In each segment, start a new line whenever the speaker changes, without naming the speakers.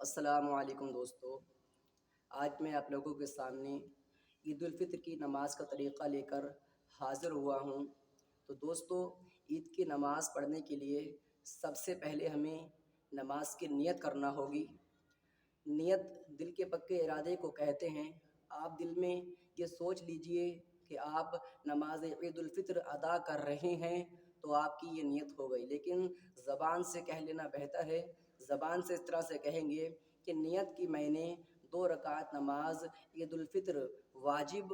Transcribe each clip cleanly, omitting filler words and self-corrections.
السلام علیکم دوستو، آج میں آپ لوگوں کے سامنے عید الفطر کی نماز کا طریقہ لے کر حاضر ہوا ہوں۔ تو دوستو، عید کی نماز پڑھنے کے لیے سب سے پہلے ہمیں نماز کی نیت کرنا ہوگی۔ نیت دل کے پکے ارادے کو کہتے ہیں۔ آپ دل میں یہ سوچ لیجئے کہ آپ نماز عید الفطر ادا کر رہے ہیں تو آپ کی یہ نیت ہو گئی، لیکن زبان سے کہہ لینا بہتر ہے۔ زبان سے اس طرح سے کہیں گے کہ نیت کی میں نے 2 رکعت نماز عید الفطر واجب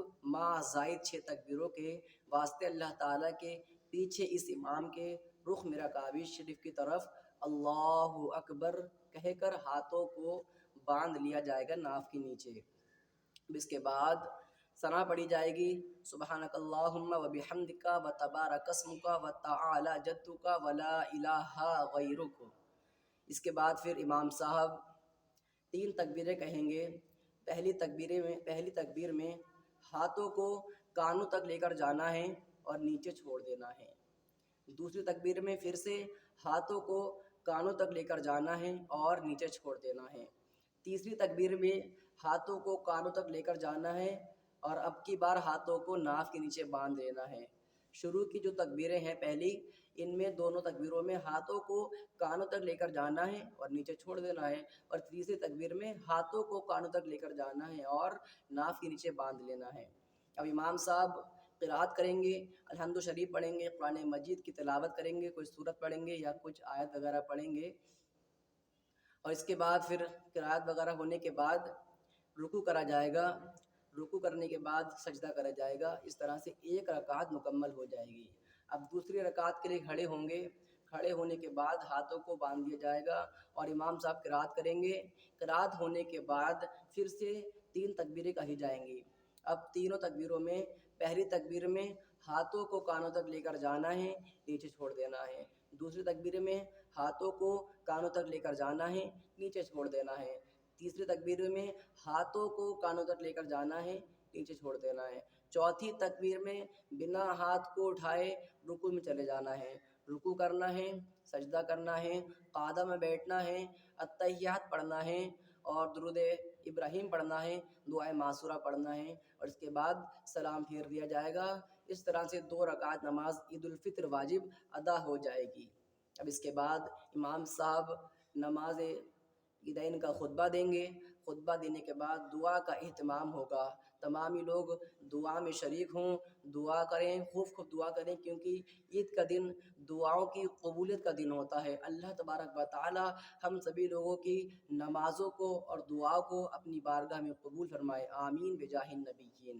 زائد 6 تکبیروں کے واسطے اللہ تعالیٰ کے پیچھے اس امام کے رخ میرا کعبہ شریف کی طرف اللہ اکبر کہہ کر ہاتھوں کو باندھ لیا جائے گا ناف کے نیچے۔ اس کے بعد ثنا پڑھی جائے گی، سبحانک اللہم و بحمدک و تبارک اسمک و تعالی جدک و لا الہ غیرک۔ اس کے بعد پھر امام صاحب 3 تکبیریں کہیں گے۔ پہلی تکبیر میں ہاتھوں کو کانوں تک لے کر جانا ہے اور نیچے چھوڑ دینا ہے۔ دوسری تکبیر میں پھر سے ہاتھوں کو کانوں تک لے کر جانا ہے اور نیچے چھوڑ دینا ہے۔ تیسری تکبیر میں ہاتھوں کو کانوں تک لے کر جانا ہے اور اب کی بار ہاتھوں کو ناف کے نیچے باندھ دینا ہے۔ شروع کی جو تکبیریں ہیں پہلی، ان میں دونوں تکبیروں میں ہاتھوں کو کانوں تک لے کر جانا ہے اور نیچے چھوڑ دینا ہے، اور تیسری تکبیر میں ہاتھوں کو کانوں تک لے کر جانا ہے اور ناف کے نیچے باندھ لینا ہے۔ اب امام صاحب قرات کریں گے، الحمد شریف پڑھیں گے، قرآن مجید کی تلاوت کریں گے، کوئی سورت پڑھیں گے یا کچھ آیت وغیرہ پڑھیں گے، اور اس کے بعد پھر قرات وغیرہ ہونے کے بعد رکوع کرا جائے گا۔ رکوع کرنے کے بعد سجدہ کرا جائے گا۔ اس طرح سے 1 رکعت مکمل ہو جائے گی۔ اب دوسری رکعت کے لیے کھڑے ہوں گے۔ کھڑے ہونے کے بعد ہاتھوں کو باندھ دیا جائے گا اور امام صاحب قرات کریں گے۔ قرات ہونے کے بعد پھر سے 3 تکبیریں کہی جائیں گی۔ اب تینوں تکبیروں میں پہلی تکبیر میں ہاتھوں کو کانوں تک لے کر جانا ہے، نیچے چھوڑ دینا ہے۔ دوسری تکبیر میں ہاتھوں کو کانوں تک لے کر جانا ہے، نیچے چھوڑ دینا ہے۔ تیسری تکبیر میں ہاتھوں کو کانوں تک لے کر جانا ہے، نیچے چھوڑ دینا ہے۔ چوتھی تکبیر میں بنا ہاتھ کو اٹھائے رکوع میں چلے جانا ہے۔ رکوع کرنا ہے، سجدہ کرنا ہے، قعدہ میں بیٹھنا ہے، اتحیات پڑھنا ہے اور درود ابراہیم پڑھنا ہے، دعائے معصورہ پڑھنا ہے، اور اس کے بعد سلام پھیر دیا جائے گا۔ اس طرح سے 2 رکعت نماز عید الفطر واجب ادا ہو جائے گی۔ اب اس کے بعد امام صاحب نماز عیدین کا خطبہ دیں گے۔ خطبہ دینے کے بعد دعا کا اہتمام ہوگا۔ تمام ہی لوگ دعا میں شریک ہوں، دعا کریں، خوب دعا کریں، کیونکہ عید کا دن دعاؤں کی قبولیت کا دن ہوتا ہے۔ اللہ تبارک و تعالی ہم سبھی لوگوں کی نمازوں کو اور دعاؤں کو اپنی بارگاہ میں قبول فرمائے، آمین بجاہ النبیین۔